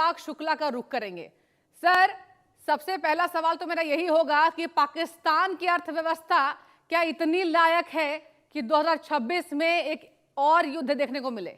अनुराग शुक्ला का रुख करेंगे। सर, सबसे पहला सवाल तो मेरा यही होगा कि पाकिस्तान की अर्थव्यवस्था क्या इतनी लायक है कि 2026 में एक और युद्ध देखने को मिले?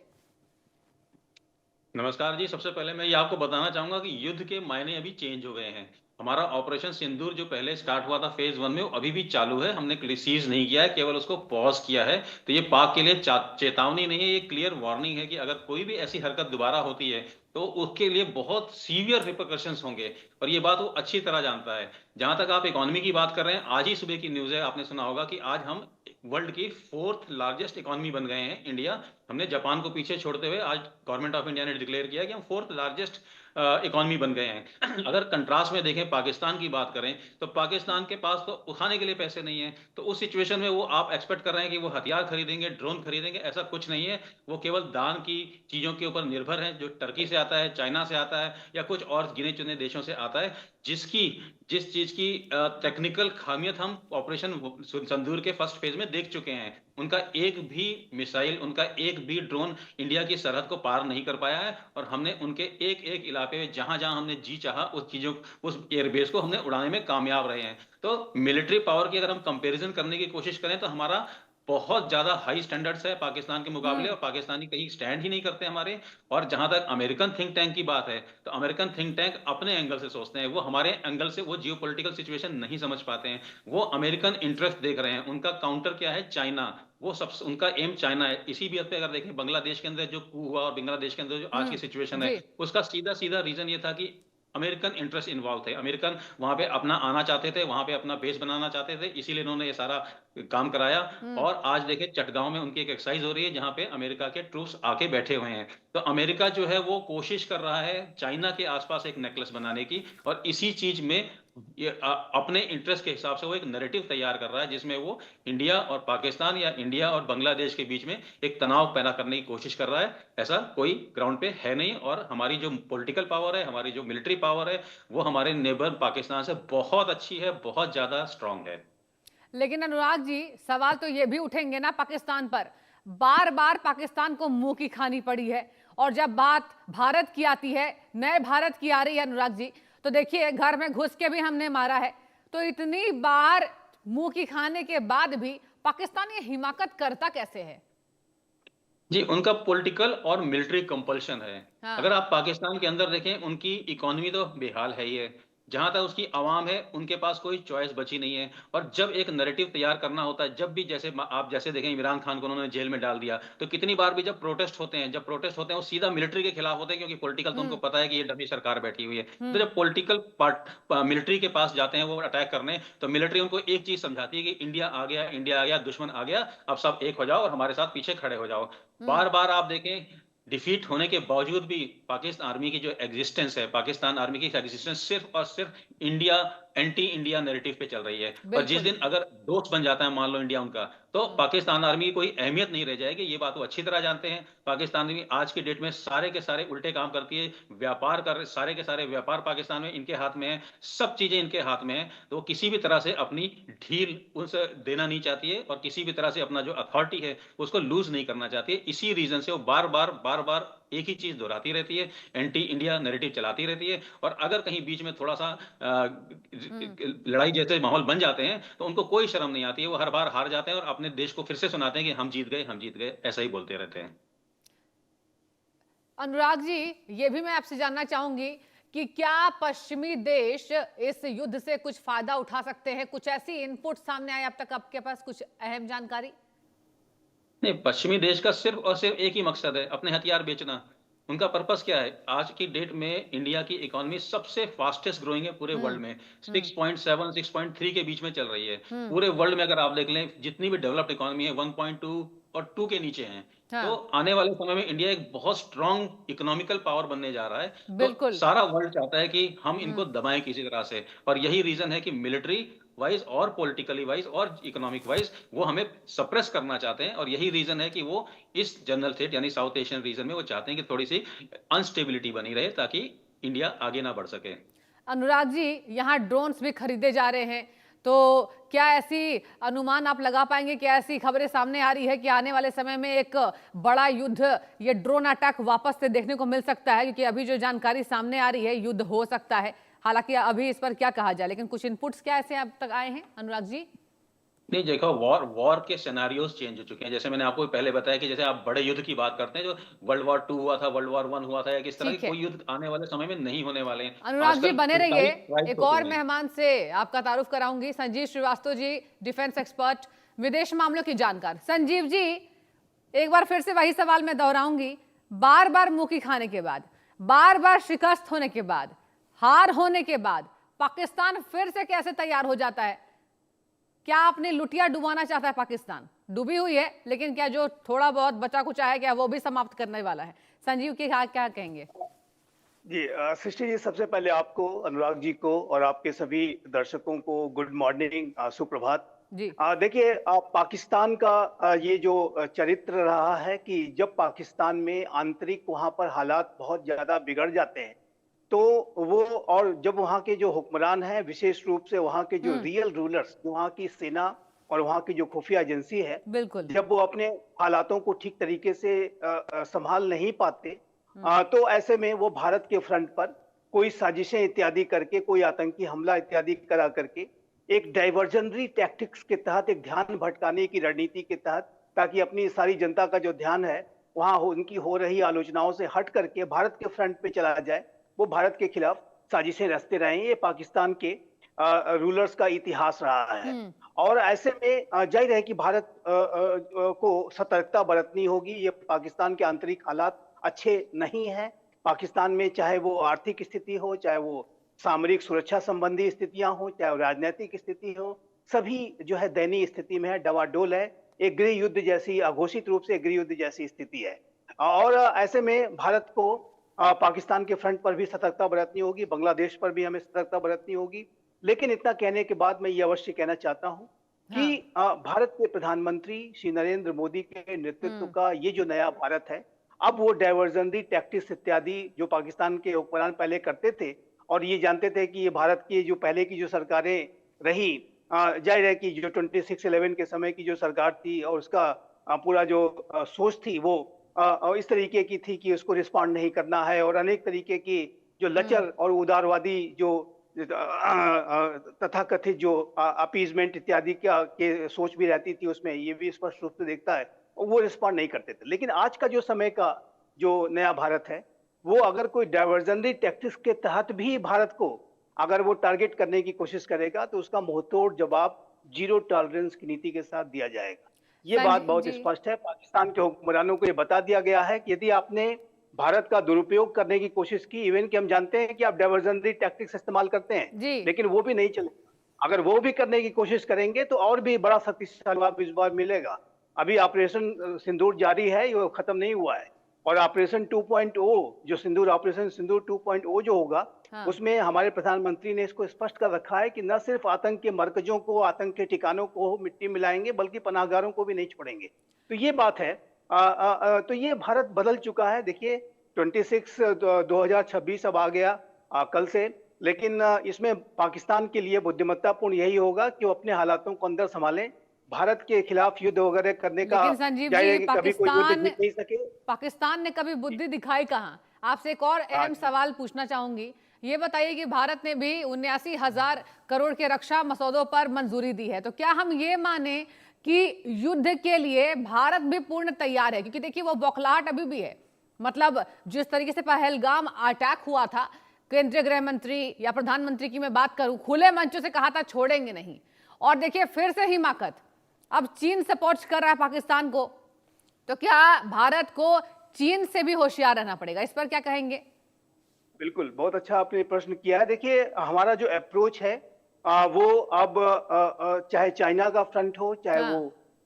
नमस्कार जी। सबसे पहले मैं ये आपको बताना चाहूंगा कि युद्ध के मायने अभी चेंज हो गए हैं। हमारा ऑपरेशन सिंदूर जो पहले स्टार्ट हुआ था फेज 1 में, वो अभी भी चालू है। हमने सीज नहीं किया है, केवल उसको पॉज किया है। तो ये पाक के लिए चेतावनी नहीं है, ये क्लियर वार्निंग है कि अगर कोई भी ऐसी हरकत दोबारा होती है तो उसके लिए बहुत सीवियर रिperकशंस होंगे। और ये बात वो अच्छी तरह जानता है। जहां तक आप इकोनॉमी की बात कर रहे हैं, आज ही सुबह की न्यूज है, आपने सुना होगा कि आज हम वर्ल्ड की 4th लार्जेस्ट इकोनॉमी बन गए हैं, इंडिया। हमने जापान को पीछे छोड़ते हुए आज गवर्नमेंट ऑफ इंडिया ने डिक्लेयर किया कि हम 4th लार्जेस्ट इकोनॉमी बन गए हैं। अगर कंट्रास्ट में देखें, पाकिस्तान की बात करें, तो पाकिस्तान के पास तो उठाने के लिए पैसे नहीं है। तो उस सिचुएशन में वो आप एक्सपेक्ट कर रहे हैं कि वो हथियार खरीदेंगे, ड्रोन खरीदेंगे, ऐसा कुछ नहीं है। वो केवल दान की चीजों के ऊपर निर्भर है, जो टर्की से आता है, चाइना से आता है, या कुछ और गिने चुने देशों से आता है। जिसकी जिस चीज की टेक्निकल खामियत हम ऑपरेशन संदूर के फर्स्ट फेज में देख चुके हैं। उनका एक भी मिसाइल, उनका एक भी ड्रोन इंडिया की सरहद को पार नहीं कर पाया है। और हमने उनके एक एक इलाके में जहां जहां हमने जी चाहा उस चीजों, उस एयरबेस को हमने उड़ाने में कामयाब रहे हैं। तो मिलिट्री पावर की अगर हम कंपैरिजन करने की कोशिश करें, तो हमारा बहुत ज्यादा हाई स्टैंडर्ड्स है पाकिस्तान के मुकाबले, हम्म। और पाकिस्तानी कहीं स्टैंड ही नहीं करते हमारे। और जहां तक अमेरिकन थिंक टैंक की बात है, तो अमेरिकन थिंक टैंक अपने एंगल से सोचते हैं, वो हमारे एंगल से वो जियोपॉलिटिकल सिचुएशन नहीं समझ पाते हैं। वो अमेरिकन इंटरेस्ट देख रहे हैं। उनका काउंटर क्या है? चाइना। वो सब उनका एम चाइना है। इसी भी हद पे अगर देखें, बांग्लादेश के अंदर जो कू हुआ और बांग्लादेश के अंदर जो आज की सिचुएशन है, जी। उसका सीधा सीधा रीजन ये था कि अमेरिकन इंटरेस्ट इन्वॉल्व थे। अमेरिकन वहां पे अपना आना चाहते थे, वहां पे अपना बेस बनाना चाहते थे, इसीलिए इन्होंने ये सारा काम कराया। हम्म। और आज देखें, चटगांव में उनकी एक एक्सरसाइज हो रही है, जहां पे अमेरिका के ट्रूप्स आके बैठे हुए हैं। तो अमेरिका जो है वो कोशिश कर रहा है चाइना के आसपास एक नेकलेस बनाने की, और इसी चीज में ये अपने इंटरेस्ट के हिसाब से वो एक नैरेटिव तैयार कर रहा है, जिसमें वो इंडिया और पाकिस्तान या इंडिया और बांग्लादेश के बीच में एक तनाव पैदा करने की कोशिश कर रहा है। ऐसा कोई ग्राउंड पे है नहीं। और हमारी जो पॉलिटिकल पावर है, हमारी जो मिलिट्री पावर है, वो हमारे नेबर पाकिस्तान से बहुत अच्छी है, बहुत ज्यादा स्ट्रांग है। लेकिन अनुराग जी, सवाल तो ये भी उठेंगे ना पाकिस्तान पर। बार बार पाकिस्तान को मुंह की खानी पड़ी है। और जब बात भारत की आती है, नए भारत की आ रही है अनुराग जी, तो देखिए घर में घुस के भी हमने मारा है। तो इतनी बार मुंह की खाने के बाद भी पाकिस्तान ये हिमाकत करता कैसे है? जी, उनका पॉलिटिकल और मिलिट्री कंपल्शन है। हाँ। अगर आप पाकिस्तान के अंदर देखें, उनकी इकोनॉमी तो बेहाल है ही है। जहां तक उसकी आवाम है, उनके पास कोई चॉइस बची नहीं है। और जब एक नैरेटिव तैयार करना होता है, जब भी जैसे आप जैसे देखें, इमरान खान को उन्होंने जेल में डाल दिया, तो कितनी बार भी जब प्रोटेस्ट होते हैं, वो सीधा मिलिट्री के खिलाफ होते हैं, क्योंकि पॉलिटिकल तो उनको हम्म। पता है कि ये डमी सरकार बैठी हुई है। तो हम्म। जब पॉलिटिकल पार्ट मिलिट्री के पास जाते हैं वो अटैक करने, तो मिलिट्री उनको एक चीज समझाती है कि इंडिया आ गया, इंडिया आ गया, दुश्मन आ गया, अब सब एक हो जाओ और हमारे साथ पीछे खड़े हो जाओ। हम्म। बार बार आप देखें, डिफीट होने के बावजूद भी पाकिस्तान आर्मी की जो एग्जिस्टेंस है, पाकिस्तान आर्मी की एग्जिस्टेंस सिर्फ और सिर्फ इंडिया, एंटी इंडिया नैरेटिव पे चल रही है। और जिस बिल्कुल। दिन अगर दोस्त बन जाता है, मान लो इंडिया उनका, तो हम्म। पाकिस्तान आर्मी की कोई अहमियत नहीं रह जाएगी। ये बात वो अच्छी तरह जानते हैं। पाकिस्तान आर्मी आज की डेट में सारे के सारे उल्टे काम करती है। व्यापार कर सारे के सारे व्यापार पाकिस्तान में इनके हाथ में है, सब चीजें इनके हाथ में है। तो वो किसी भी तरह से अपनी ढील उनसे देना नहीं चाहती है, और किसी भी तरह से अपना जो अथॉरिटी है उसको लूज नहीं करना चाहती है। इसी रीजन से वो बार बार एक ही चीज दोहराती रहती है, एंटी इंडिया नैरेटिव चलाती रहती है। और अगर कहीं बीच में थोड़ा सा हम्म। लड़ाई जैसे माहौल बन जाते हैं, तो उनको कोई शर्म नहीं आती है। वो हर बार हार जाते हैं और अपने देश को फिर से सुनाते हैं कि हम जीत गए, हम जीत गए, ऐसा ही बोलते रहते हैं। अनुराग जी, ये भी मैं आपसे जानना चाहूंगी कि क्या पश्चिमी देश इस युद्ध से कुछ फायदा उठा सकते हैं? कुछ ऐसी इनपुट सामने आए अब तक, आपके पास कुछ अहम जानकारी? नहीं, पश्चिमी देश का सिर्फ और सिर्फ एक ही मकसद है, अपने हथियार बेचना। उनका पर्पस क्या है? आज की डेट में इंडिया की इकोनॉमी सबसे फास्टेस्ट ग्रोइंग है पूरे वर्ल्ड हम्म। में। हम्म। 6.7 6.3 के बीच में चल रही है। हम्म। पूरे वर्ल्ड में अगर आप देख लें, जितनी भी डेवलप्ड इकोनॉमी है 1.2 और 2 के नीचे हैं। तो हाँ। आने वाले समय में इंडिया एक बहुत स्ट्रांग इकोनॉमिकल पावर बनने जा रहा है। तो बिल्कुल। सारा वर्ल्ड चाहता है कि हम इनको हम्म। दबाएं किसी तरह से। और यही रीजन है कि मिलिट्री वाइज और पॉलिटिकली वाइज और इकोनॉमिक वाइज वो हमें सप्रेस करना चाहते हैं। और यही रीजन है कि वो इस जनरल थ्रेट यानी साउथ एशियन रीजन में वो चाहते हैं कि थोड़ी सी अनस्टेबिलिटी बनी रहे, ताकि इंडिया आगे ना बढ़ सके। अनुराग जी, यहाँ ड्रोन्स भी खरीदे जा रहे हैं, तो क्या ऐसी अनुमान आप लगा पाएंगे, क्या ऐसी खबरें सामने आ रही है कि आने वाले समय में एक बड़ा युद्ध, ये ड्रोन अटैक वापस से देखने को मिल सकता है? क्योंकि अभी जो जानकारी सामने आ रही है, युद्ध हो सकता है। हालांकि अभी इस पर क्या कहा जाए, लेकिन कुछ इनपुट्स क्या ऐसे अब तक आए हैं अनुराग जी? नहीं देखो, वॉर वॉर के सिनेरियोज चेंज हो चुके हैं। जैसे मैंने आपको पहले बताया कि जैसे आप बड़े युद्ध की बात करते हैं, जो वर्ल्ड वॉर 2 हुआ था, वर्ल्ड वॉर 1 हुआ था, या किस तरह की ठीक है कोई युद्ध आने वाले समय में नहीं होने वाले हैं। अनुराग जी, आजकल बने रहिए। सारी ट्राइब्स एक होते और हैं। मेहमान से आपका तारुफ कराऊंगी, संजीव श्रीवास्तव जी, डिफेंस एक्सपर्ट, विदेश मामलों की जानकार। संजीव जी, एक बार फिर से वही सवाल मैं दोहराऊंगी। बार बार मुंह की खाने के बाद, बार बार शिकस्त होने के बाद, हार होने के बाद पाकिस्तान फिर से कैसे तैयार हो जाता है? क्या अपनी लुटिया डुबाना चाहता है पाकिस्तान? डूबी हुई है, लेकिन क्या जो थोड़ा बहुत बचा कुचा है, क्या वो भी समाप्त करने वाला है? संजीव के क्या कहेंगे? जी सृष्टि जी, सबसे पहले आपको, अनुराग जी को और आपके सभी दर्शकों को गुड मॉर्निंग, सुप्रभात। जी। देखिए, पाकिस्तान का ये जो चरित्र रहा है कि जब पाकिस्तान में आंतरिक वहां पर हालात बहुत ज्यादा बिगड़ जाते हैं, तो वो, और जब वहां के जो हुक्मरान हैं, विशेष रूप से वहां के जो रियल रूलर्स, वहां की सेना और वहां की जो खुफिया एजेंसी है, बिल्कुल। जब वो अपने हालातों को ठीक तरीके से संभाल नहीं पाते, तो ऐसे में वो भारत के फ्रंट पर कोई साजिशें इत्यादि करके, कोई आतंकी हमला इत्यादि करा करके, एक डाइवर्जनरी टैक्टिक्स के तहत, एक ध्यान भटकाने की रणनीति के तहत, ताकि अपनी सारी जनता का जो ध्यान है वहां उनकी हो रही आलोचनाओं से हट करके भारत के फ्रंट पे चला जाए, वो भारत के खिलाफ साजिशें रचते रहे। ये पाकिस्तान के रूलर्स का इतिहास रहा है। और ऐसे में जाहिर है कि भारत को सतर्कता बरतनी होगी। ये पाकिस्तान के आंतरिक हालात अच्छे नहीं है। पाकिस्तान में चाहे वो आर्थिक स्थिति हो, चाहे वो सामरिक सुरक्षा संबंधी स्थितियां हो, चाहे वो राजनीतिक स्थिति हो, सभी जो है दयनीय स्थिति में है, डवाडोल है। एक गृह युद्ध जैसी, अघोषित रूप से गृह युद्ध जैसी स्थिति है। और ऐसे में भारत को पाकिस्तान के फ्रंट पर भी सतर्कता बरतनी होगी, बांग्लादेश पर भी हमें सतर्कता बरतनी होगी। लेकिन इतना कहने के बाद मैं ये अवश्य कहना चाहता हूं कि भारत के प्रधानमंत्री श्री नरेंद्र मोदी के नेतृत्व का ये जो नया भारत है, अब वो डाइवर्जनरी टैक्टिक्स इत्यादि जो पाकिस्तान के हुक्मरान पहले करते थे, और ये जानते थे कि ये भारत की जो पहले की जो सरकारें रही, जाहिर है कि जो 26/11 के समय की जो सरकार थी और उसका पूरा जो सोच थी, वो इस तरीके की थी कि उसको रिस्पॉन्ड नहीं करना है, और अनेक तरीके की जो लचर और उदारवादी जो तथाकथित जो अपीजमेंट इत्यादि के सोच भी रहती थी उसमें, ये भी स्पष्ट रूप से देखता है, और वो रिस्पॉन्ड नहीं करते थे। लेकिन आज का जो समय का जो नया भारत है, वो अगर कोई डाइवर्जनरी टैक्टिक्स के तहत भी भारत को अगर वो टारगेट करने की कोशिश करेगा, तो उसका मुंहतोड़ जवाब जीरो टॉलरेंस की नीति के साथ दिया जाएगा। ये बात बहुत स्पष्ट है। पाकिस्तान के हुक्मरानों को ये बता दिया गया है कि यदि आपने भारत का दुरुपयोग करने की कोशिश की, इवन कि हम जानते हैं कि आप डाइवर्जनरी टैक्टिक्स इस्तेमाल करते हैं, लेकिन वो भी नहीं चलेगा। अगर वो भी करने की कोशिश करेंगे तो और भी बड़ा शक्तिशाली जवाब इस बार मिलेगा। अभी ऑपरेशन सिंदूर जारी है, ये खत्म नहीं हुआ है, और ऑपरेशन 2.0 जो सिंदूर, ऑपरेशन सिंदूर 2.0 जो होगा, उसमें हमारे प्रधानमंत्री ने इसको स्पष्ट कर रखा है कि न सिर्फ आतंक के मरकजों को, आतंक के ठिकानों को मिट्टी मिलाएंगे, बल्कि पनाहगारों को भी नहीं छोड़ेंगे। तो ये बात है। तो ये भारत बदल चुका है। देखिए, 2026 अब आ गया कल से, लेकिन इसमें पाकिस्तान के लिए बुद्धिमत्तापूर्ण यही होगा कि वो अपने हालातों को अंदर संभालें। भारत के खिलाफ युद्ध वगैरह करने का, लेकिन संजीव जी, पाकिस्तान ने कभी बुद्धि दिखाई कहाँ? आपसे एक और अहम सवाल पूछना चाहूंगी। ये बताइए कि भारत ने भी 79,000 करोड़ के रक्षा मसौदों पर मंजूरी दी है, तो क्या हम ये माने कि युद्ध के लिए भारत भी पूर्ण तैयार है? क्योंकि देखिए, वो बौखलाहट अभी भी है। मतलब जिस तरीके से पहलगाम अटैक हुआ था, केंद्रीय गृह मंत्री या प्रधानमंत्री की मैं बात करूं, खुले मंचों से कहा था छोड़ेंगे नहीं, और देखिए फिर से हिमाकत, अब चीन सपोर्ट कर रहा है पाकिस्तान को। तो क्या भारत को चीन से भी होशियार रहना पड़ेगा? इस पर क्या कहेंगे? बिल्कुल, बहुत अच्छा आपने प्रश्न किया है। देखिए, हमारा जो अप्रोच है वो अब चाहे चाइना का फ्रंट हो, चाहे वो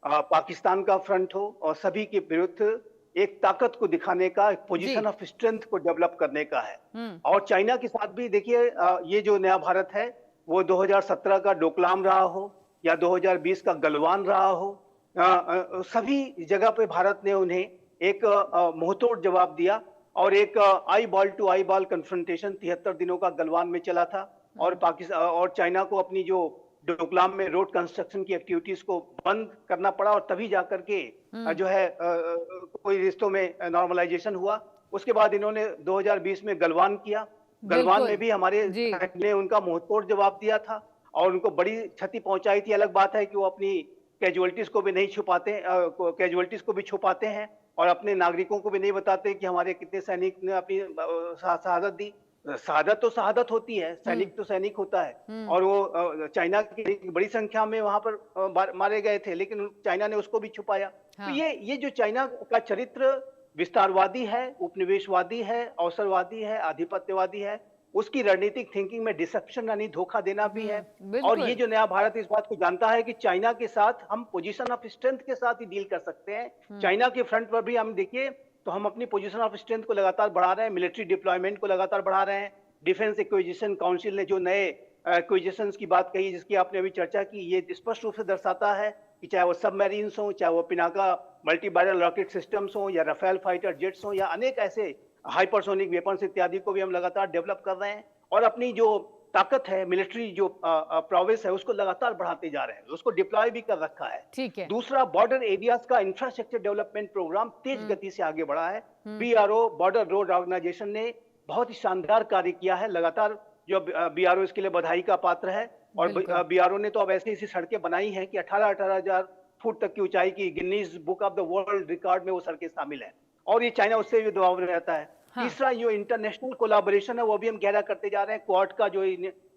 पाकिस्तान का फ्रंट हो, और सभी के विरुद्ध एक ताकत को दिखाने का, एक पोजीशन ऑफ स्ट्रेंथ को डेवलप करने का है। और चाइना के साथ भी देखिए, ये जो नया भारत है, वो 2017 का डोकलाम रहा हो या 2020 का गलवान रहा हो, सभी जगह पे भारत ने उन्हें एक मुंहतोड़ जवाब दिया, और एक eye ball to eye ball confrontation 73 दिनों का गलवान में चला था। और पाकिस्तान और चाइना को अपनी जो डोकलाम में रोड कंस्ट्रक्शन की एक्टिविटीज को बंद करना पड़ा और तभी जाकर के जो है कोई रिश्तों में नॉर्मलाइजेशन हुआ। उसके बाद इन्होंने 2020 में गलवान किया। गलवान में बिल्कुल भी हमारे जी। ने उनका मुंहतोड़ जवाब दिया था और उनको बड़ी क्षति पहुंचाई थी। अलग बात है कि वो अपनी कैजुअलिटीज को भी नहीं छुपाते, कैजुअलिटीज को भी छुपाते हैं और अपने नागरिकों को भी नहीं बताते कि हमारे कितने सैनिक ने अपनी शहादत दी। शहादत तो शहादत होती है, सैनिक तो सैनिक होता है। और वो चाइना की बड़ी संख्या में वहां पर मारे गए थे, लेकिन चाइना ने उसको भी छुपाया। तो हाँ ये जो चाइना का चरित्र विस्तारवादी है, उपनिवेशवादी है, अवसरवादी है, आधिपत्यवादी है, उसकी रणनीतिक थिंकिंग में डिसेप्शन यानी धोखा देना भी है। और ये बिल्कुल जो नया भारत इस बात को जानता है कि चाइना के साथ हम पोजीशन ऑफ स्ट्रेंथ के साथ ही डील कर सकते हैं। चाइना के फ्रंट पर भी हम देखिए तो हम अपनी पोजीशन ऑफ स्ट्रेंथ को लगातार बढ़ा रहे हैं, मिलिट्री डिप्लॉयमेंट को लगातार बढ़ा रहे हैं। डिफेंस एक्विजिशन काउंसिल ने जो नए एक्विजिशंस की बात कही, जिसकी आपने अभी चर्चा की, ये स्पष्ट रूप से दर्शाता है कि चाहे वो सबमरीन्स हो, चाहे वो Pinaka multi barrel rocket systems हो, या राफेल फाइटर जेट्स हो, या अनेक ऐसे हाइपरसोनिक वेपन्स इत्यादि को भी हम लगातार डेवलप कर रहे हैं और अपनी जो ताकत है, मिलिट्री जो प्रोविस है, उसको लगातार बढ़ाते जा रहे हैं, उसको डिप्लॉय भी कर रखा है। ठीक है। दूसरा, बॉर्डर एरियाज का इंफ्रास्ट्रक्चर डेवलपमेंट प्रोग्राम तेज गति से आगे बढ़ा है। बीआरओ, बॉर्डर रोड ऑर्गेनाइजेशन ने बहुत ही शानदार कार्य किया है लगातार, जो बीआरओ इसके लिए बधाई का पात्र है। और बिल्कुल बीआरओ ने तो अब ऐसी ऐसी सड़कें बनाई हैं कि 18-18 हजार फुट तक की ऊंचाई की Guinness book of the world record में वो सड़कें शामिल है और ये चाइना उससे भी दबाव में रहता है। हाँ तीसरा, जो इंटरनेशनल कोलैबोरेशन है वो भी हम गहरा करते जा रहे हैं। क्वाड का जो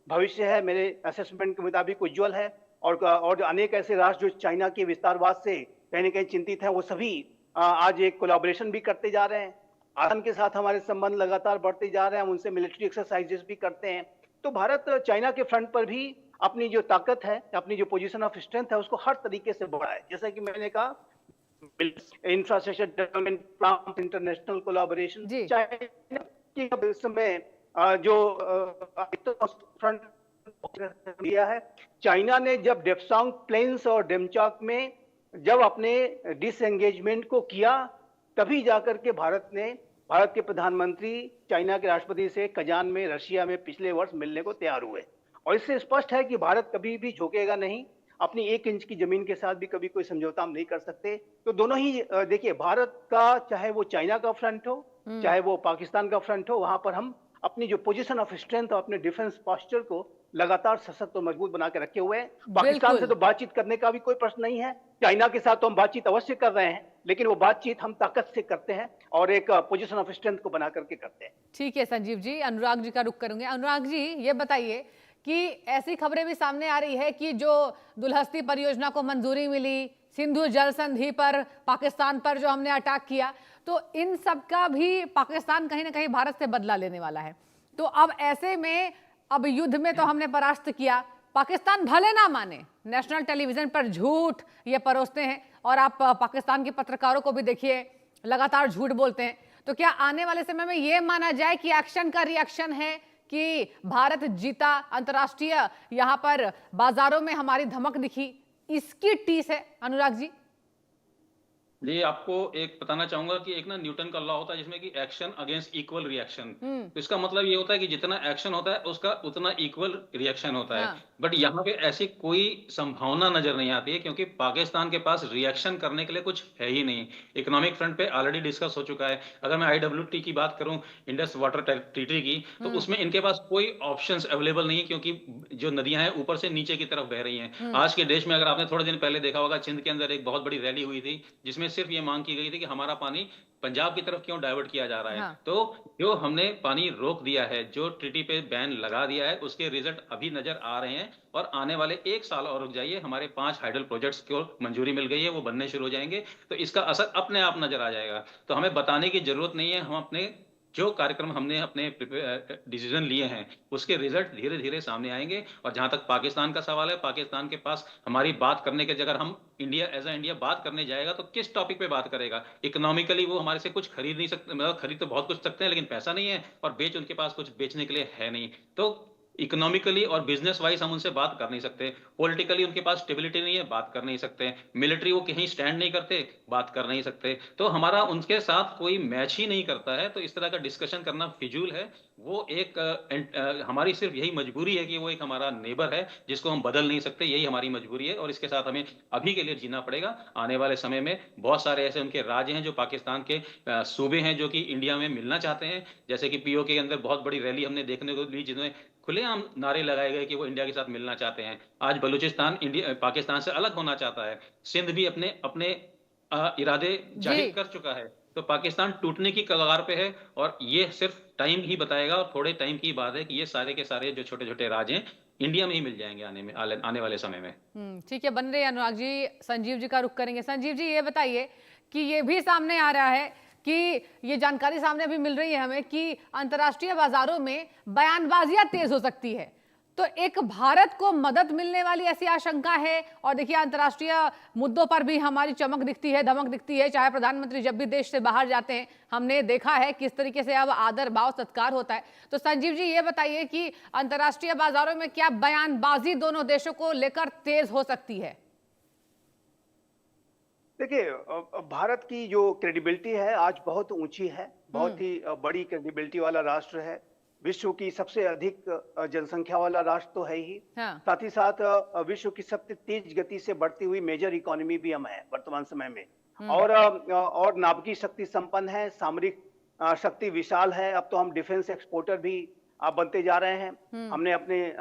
भविष्य है मेरे असेसमेंट के मुताबिक उज्जवल है और अनेक ऐसे राष्ट्र जो चाइना के विस्तारवाद से कहीं न कहीं चिंतित हैं, वो सभी आज एक कोलैबोरेशन भी करते जा रहे हैं। आसन के साथ हमारे संबंध लगातार बढ़ते जा रहे हैं, हम उनसे मिलिट्री एक्सरसाइजेस भी करते हैं। तो भारत चाइना के फ्रंट पर भी अपनी जो ताकत है, अपनी जो पोजीशन ऑफ स्ट्रेंथ है, उसको हर तरीके से बढ़ाया है। जैसा कि मैंने कहा, infrastructure development plan, international collaboration, जी चाइना की अब इस समय जो फ्रंट दिया है। चाइना ने जब डेप्सांग प्लेन्स और डेमचौक में जब अपने डिसएंगेजमेंट को किया, तभी जाकर के भारत के प्रधानमंत्री चाइना के राष्ट्रपति से कजान में, रशिया में पिछले वर्ष मिलने को तैयार हुए। और इससे स्पष्ट है कि भारत कभी भी झुकेगा नहीं, अपनी 1 इंच की जमीन के साथ भी कभी कोई समझौता हम नहीं कर सकते। तो दोनों ही देखिए, भारत का चाहे वो चाइना का फ्रंट हो, चाहे वो पाकिस्तान का फ्रंट हो, वहां पर हम अपनी जो पोजीशन ऑफ स्ट्रेंथ और अपने डिफेंस पोस्चर को लगातार सशक्त और मजबूत बना के रखे हुए हैं। पाकिस्तान से बिल्कुल तो बातचीत करने का भी कोई प्रश्न नहीं है। चाइना के साथ तो हम बातचीत अवश्य कर रहे हैं, लेकिन वो बातचीत हम ताकत से करते हैं और एक पोजीशन ऑफ स्ट्रेंथ को बना करके करते हैं। ठीक है संजीव जी, अनुराग जी का रुख करूंगे। अनुराग जी, ये बताइए कि ऐसी खबरें भी सामने आ रही है कि जो दुलहस्ती परियोजना को मंजूरी मिली, सिंधु जल संधि पर पाकिस्तान पर जो हमने अटैक किया, तो इन सब का भी पाकिस्तान कहीं ना कहीं भारत से बदला लेने वाला है। तो अब ऐसे में, अब युद्ध में तो हमने परास्त किया, पाकिस्तान भले ना माने, नेशनल टेलीविजन पर झूठ ये परोसते हैं और आप पाकिस्तान के पत्रकारों को भी देखिए, लगातार झूठ बोलते हैं। तो क्या आने वाले समय में ये माना जाए कि एक्शन का रिएक्शन है कि भारत जीता, अंतर्राष्ट्रीय यहां पर बाजारों में हमारी धमक दिखी, इसकी टीस है अनुराग जी? जी, आपको एक बताना चाहूंगा कि एक ना न्यूटन का लॉ होता है जिसमें कि एक्शन अगेंस्ट इक्वल रिएक्शन। तो इसका मतलब ये होता है कि जितना एक्शन होता है उसका उतना इक्वल रिएक्शन होता है। हाँ बट यहाँ पे ऐसी कोई संभावना नजर नहीं आती है, क्योंकि पाकिस्तान के पास रिएक्शन करने के लिए कुछ है ही नहीं। इकोनॉमिक फ्रंट पे ऑलरेडी डिस्कस हो चुका है। अगर मैं IWT की बात करूं, इंडस वाटर ट्रीटी की, तो उसमें इनके पास कोई ऑप्शंस अवेलेबल नहीं है, क्योंकि जो नदियां हैं ऊपर से नीचे की तरफ बह रही हैं। आज के देश में अगर आपने थोड़े दिन पहले देखा होगा, सिंध के अंदर एक बहुत बड़ी रैली हुई थी जिसमें सिर्फ ये मांग की गई थी कि हमारा पानी पंजाब की तरफ क्यों डाइवर्ट किया जा रहा है। हाँ तो जो हमने पानी रोक दिया है, जो ट्रीटी पे बैन लगा दिया है, उसके रिजल्ट अभी नजर आ रहे हैं। और आने वाले 1 साल और रुक जाइए, हमारे 5 हाइडल प्रोजेक्ट्स को मंजूरी मिल गई है, वो बनने शुरू हो जाएंगे। तो इसका असर अपने आप नजर आ जाएगा। तो हमें बताने की जरूरत नहीं है, हम अपने जो कार्यक्रम हमने अपने डिसीजन लिए हैं उसके रिजल्ट धीरे धीरे सामने आएंगे। और जहां तक पाकिस्तान का सवाल है, पाकिस्तान के पास हमारी बात करने के जगह हम इंडिया एज अ इंडिया बात करने जाएगा तो किस टॉपिक पे बात करेगा? इकोनॉमिकली वो हमारे से कुछ खरीद नहीं सकते, मतलब खरीद तो बहुत कुछ सकते हैं लेकिन पैसा नहीं है, और बेच उनके पास कुछ बेचने के लिए है नहीं। तो इकोनॉमिकली और बिजनेस वाइज हम उनसे बात कर नहीं सकते। पॉलिटिकली उनके पास स्टेबिलिटी नहीं है, बात कर नहीं सकते। मिलिट्री वो कहीं स्टैंड नहीं करते, बात कर नहीं सकते। तो हमारा उनके साथ कोई मैच ही नहीं करता है। तो इस तरह का डिस्कशन करना फिजूल है। वो एक हमारी सिर्फ यही मजबूरी है कि वो एक हमारा नेबर है जिसको हम बदल नहीं सकते, यही हमारी मजबूरी है और इसके साथ हमें अभी के लिए जीना पड़ेगा। आने वाले समय में बहुत सारे ऐसे उनके राज्य हैं जो पाकिस्तान के सूबे हैं जो कि इंडिया में मिलना चाहते हैं, जैसे कि पीओके के अंदर बहुत बड़ी रैली हमने देखने को ली जिसमें खुलेआम नारे लगाए गए कि वो इंडिया के साथ मिलना चाहते हैं। आज बलूचिस्तान इंडिया पाकिस्तान से अलग होना चाहता है। सिंध भी अपने अपने इरादे जी। जाहिर कर चुका है। तो पाकिस्तान टूटने की कगार पे है और ये सिर्फ टाइम ही बताएगा और थोड़े टाइम की बात है कि ये सारे के सारे जो छोटे-छोटे राज्य हैं इंडिया में ही मिल जाएंगे आने वाले समय में। ठीक है, बन रहे हैं अनुराग जी। संजीव जी का रुख करेंगे। संजीव जी, ये बताइए कि ये भी सामने आ रहा है कि ये जानकारी सामने भी मिल रही है हमें कि अंतर्राष्ट्रीय बाजारों में बयानबाजियां तेज हो सकती है, तो एक भारत को मदद मिलने वाली ऐसी आशंका है। और देखिए, अंतर्राष्ट्रीय मुद्दों पर भी हमारी चमक दिखती है, धमक दिखती है, चाहे प्रधानमंत्री जब भी देश से बाहर जाते हैं हमने देखा है किस तरीके से अब आदर भाव सत्कार होता है। तो संजीव जी, ये बताइए कि अंतर्राष्ट्रीय बाजारों में क्या बयानबाजी दोनों देशों को लेकर तेज हो सकती है? देखिए, भारत की जो क्रेडिबिलिटी है आज बहुत ऊंची है, बहुत ही बड़ी क्रेडिबिलिटी वाला राष्ट्र है। विश्व की सबसे अधिक जनसंख्या वाला राष्ट्र तो है ही। हाँ। साथ ही साथ विश्व की सबसे तेज गति से बढ़ती हुई मेजर इकोनॉमी भी हम है वर्तमान समय में। और नाभिकीय शक्ति संपन्न है, सामरिक शक्ति विशाल है। अब तो हम डिफेंस एक्सपोर्टर भी बनते जा रहे हैं। हमने अपने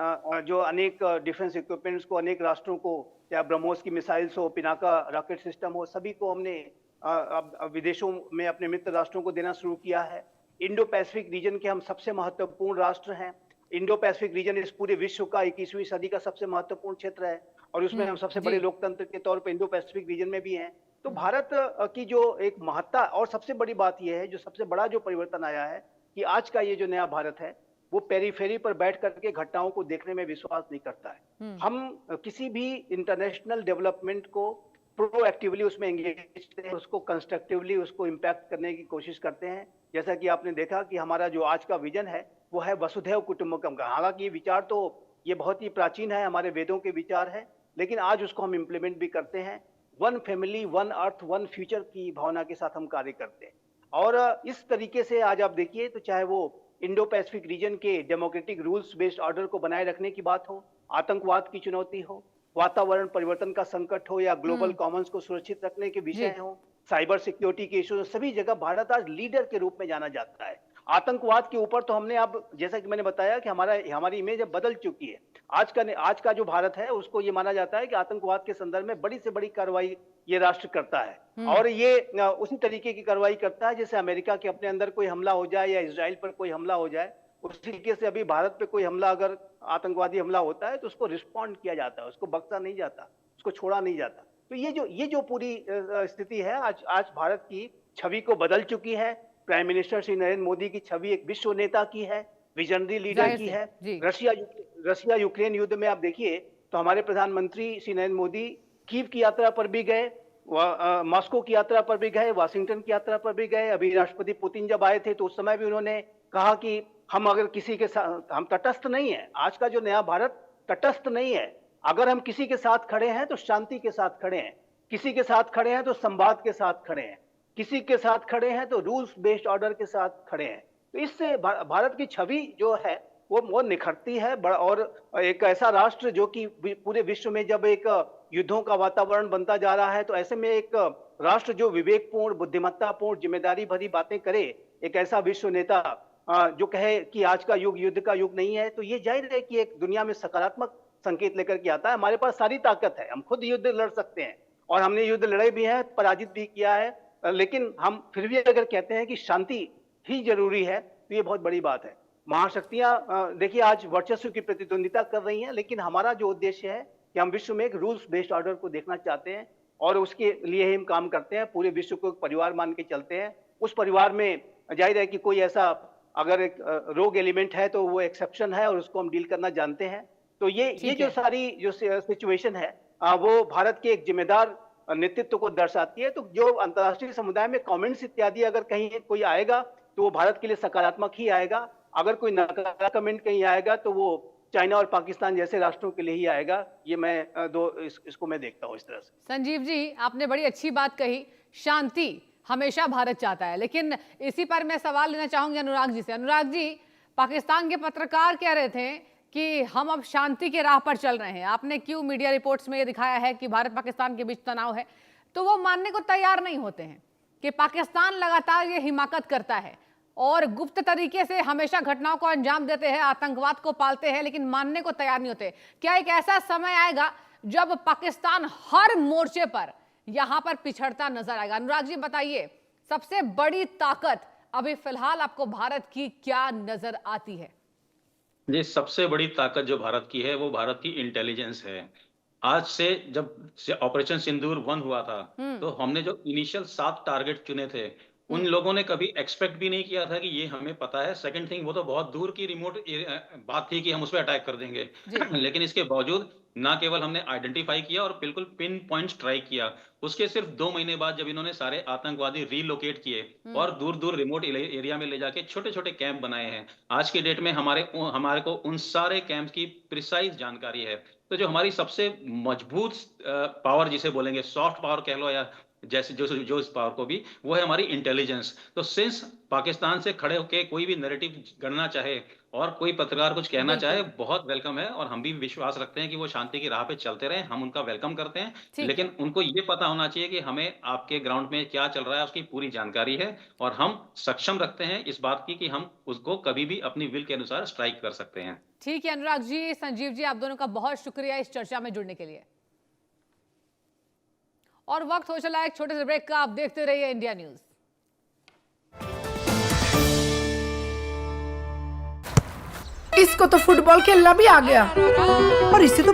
जो अनेक डिफेंस इक्विपमेंट्स को अनेक राष्ट्रों को, चाहे ब्रह्मोस की मिसाइल्स हो, पिनाका रॉकेट सिस्टम हो, सभी को हमने अब विदेशों में अपने मित्र राष्ट्रों को देना शुरू किया है। इंडो पैसिफिक रीजन के हम सबसे महत्वपूर्ण राष्ट्र हैं। इंडो पैसिफिक रीजन इस पूरे विश्व का 21वीं सदी का सबसे महत्वपूर्ण क्षेत्र है और उसमें हम सबसे बड़े लोकतंत्र के तौर पर इंडो पैसिफिक रीजन में भी हैं। तो भारत की जो एक महत्ता, और सबसे बड़ी बात यह है, जो सबसे बड़ा जो परिवर्तन आया है कि आज का ये जो नया भारत है वो पेरीफेरी पर बैठ करके घटनाओं को देखने में विश्वास नहीं करता है। हम किसी भी इंटरनेशनल डेवलपमेंट को प्रोएक्टिवली उसमें एंगेज, उसको कंस्ट्रक्टिवली उसको इम्पैक्ट करने की कोशिश करते हैं। जैसा कि आपने देखा कि हमारा जो आज का विजन है वो है वसुधैव कुटुंबकम का। हालांकि ये विचार तो ये बहुत ही प्राचीन है, हमारे वेदों के विचार है, लेकिन आज उसको हम इम्प्लीमेंट भी करते हैं। One family, one earth, one future की भावना के साथ हम कार्य करते हैं। और इस तरीके से आज आप देखिए तो चाहे वो इंडो पैसिफिक रीजन के डेमोक्रेटिक रूल्स बेस्ड ऑर्डर को बनाए रखने की बात हो, आतंकवाद की चुनौती हो, वातावरण परिवर्तन का संकट हो, या ग्लोबल कॉमन्स को सुरक्षित रखने के विषय हो, साइबर सिक्योरिटी के इश्यूज, सभी जगह भारत आज लीडर के रूप में जाना जाता है। आतंकवाद के ऊपर तो हमने अब, जैसा कि मैंने बताया कि हमारी इमेज अब बदल चुकी है। आज का जो भारत है उसको ये माना जाता है कि आतंकवाद के संदर्भ में बड़ी से बड़ी कार्रवाई ये राष्ट्र करता है और ये उसी तरीके की कार्रवाई करता है जैसे अमेरिका के अपने अंदर कोई हमला हो जाए या इजराइल पर कोई हमला हो जाए, उसी तरीके से अभी भारत पे कोई हमला, अगर आतंकवादी हमला होता है तो उसको रिस्पॉन्ड किया जाता है, उसको बख्शा नहीं जाता, उसको छोड़ा नहीं जाता। तो ये जो पूरी स्थिति है आज भारत की छवि को बदल चुकी है। प्राइम मिनिस्टर श्री नरेंद्र मोदी की छवि एक विश्व नेता की है, विजनरी लीडर की है। रशिया यूक्रेन युद्ध में आप देखिए तो हमारे प्रधानमंत्री श्री नरेंद्र मोदी कीव की यात्रा पर भी गए, मॉस्को की यात्रा पर भी गए, वाशिंगटन की यात्रा पर भी गए। अभी राष्ट्रपति पुतिन जब आए थे तो उस समय भी उन्होंने कहा कि हम अगर किसी के साथ, हम तटस्थ नहीं है। आज का जो नया भारत तटस्थ नहीं है। अगर हम किसी के साथ खड़े हैं तो शांति के साथ खड़े हैं, किसी के साथ खड़े हैं तो संवाद के साथ खड़े हैं, किसी के साथ खड़े हैं तो रूल्स बेस्ड ऑर्डर के साथ खड़े हैं। तो इससे भारत की छवि जो है वो निखरती है। और एक ऐसा राष्ट्र जो कि पूरे विश्व में जब एक युद्धों का वातावरण बनता जा रहा है, तो ऐसे में एक राष्ट्र जो विवेकपूर्ण, बुद्धिमत्तापूर्ण, जिम्मेदारी भरी बातें करे, एक ऐसा विश्व नेता जो कहे कि आज का युग युद्ध का युग नहीं है, तो ये जाहिर है कि एक दुनिया में सकारात्मक संकेत लेकर के आता है। हमारे पास सारी ताकत है, हम खुद युद्ध लड़ सकते हैं और हमने युद्ध लड़े भी हैं, पराजित भी किया है, लेकिन हम फिर भी अगर कहते हैं कि शांति ही जरूरी है तो ये बहुत बड़ी बात है। महाशक्तियां देखिए आज वर्चस्व की प्रतिद्वंदिता कर रही हैं, लेकिन हमारा जो उद्देश्य है कि हम विश्व में एक रूल्स बेस्ड ऑर्डर को देखना चाहते हैं और उसके लिए ही हम काम करते हैं। पूरे विश्व को एक परिवार मान के चलते हैं। उस परिवार में जाहिर है कि कोई ऐसा अगर एक रोग एलिमेंट है तो वो एक्सेप्शन है और उसको हम डील करना जानते हैं। तो ये जो सारी जो सिचुएशन है वो भारत के एक जिम्मेदार नेतृत्व को दर्शाती है। तो जो अंतर्राष्ट्रीय समुदाय में कमेंट्स इत्यादि अगर कहीं कोई आएगा तो वो भारत के लिए सकारात्मक ही आएगा। अगर कोई नकारात्मक कमेंट कहीं आएगा तो वो चाइना और पाकिस्तान जैसे राष्ट्रों के लिए ही आएगा। ये मैं इसको मैं देखता हूँ इस तरह से। संजीव जी, आपने बड़ी अच्छी बात कही, शांति हमेशा भारत चाहता है, लेकिन इसी पर मैं सवाल लेना चाहूंगी अनुराग जी से। अनुराग जी, पाकिस्तान के पत्रकार कह रहे थे कि हम अब शांति के राह पर चल रहे हैं। आपने क्यों मीडिया रिपोर्ट्स में ये दिखाया है कि भारत पाकिस्तान के बीच तनाव है, तो वो मानने को तैयार नहीं होते हैं कि पाकिस्तान लगातार ये हिमाकत करता है और गुप्त तरीके से हमेशा घटनाओं को अंजाम देते हैं, आतंकवाद को पालते हैं, लेकिन मानने को तैयार नहीं होते। क्या एक ऐसा समय आएगा जब पाकिस्तान हर मोर्चे पर यहां पर पिछड़ता नजर आएगा? अनुराग जी बताइए, सबसे बड़ी ताकत अभी फिलहाल आपको भारत की क्या नजर आती है? जी, सबसे बड़ी ताकत जो भारत की है वो भारत की इंटेलिजेंस है। आज से जब से ऑपरेशन सिंदूर 1 हुआ था, तो हमने जो इनिशियल 7 टारगेट चुने थे, उन लोगों ने कभी एक्सपेक्ट भी नहीं किया था कि ये हमें पता है। सेकंड थिंग, वो तो बहुत दूर की रिमोट बात थी कि हम उस पर अटैक कर देंगे। लेकिन इसके बावजूद ना केवल हमने आइडेंटिफाई किया और बिल्कुल पिन पॉइंट स्ट्राइक किया, उसके सिर्फ 2 महीने बाद जब इन्होंने सारे आतंकवादी रीलोकेट किए और दूर दूर रिमोट एरिया में ले जाके छोटे छोटे कैंप बनाए हैं। आज के डेट में हमारे को उन सारे कैंप की प्रिसाइज जानकारी है। तो जो हमारी सबसे मजबूत पावर जिसे बोलेंगे, सॉफ्ट पावर कह लो या जैसे जो इस पावर को भी, वो है हमारी इंटेलिजेंस। तो सिंस पाकिस्तान से खड़े होकर कोई भी नैरेटिव गढ़ना चाहे और कोई पत्रकार कुछ कहना चाहे, बहुत वेलकम है और हम भी विश्वास रखते हैं कि वो शांति की राह पे चलते रहें। हम उनका वेलकम करते हैं, लेकिन उनको ये पता होना चाहिए कि हमें आपके ग्राउंड में क्या चल रहा है उसकी पूरी जानकारी है और हम सक्षम रखते हैं इस बात की कि हम उसको कभी भी अपनी विल के अनुसार स्ट्राइक कर सकते हैं। ठीक है अनुराग जी, संजीव जी, आप दोनों का बहुत शुक्रिया इस चर्चा में जुड़ने के लिए। और वक्त हो चला एक छोटे से ब्रेक का। आप देखते रहिए इंडिया न्यूज। इसको तो फुटबॉल खेलना भी आ गया और इसे तो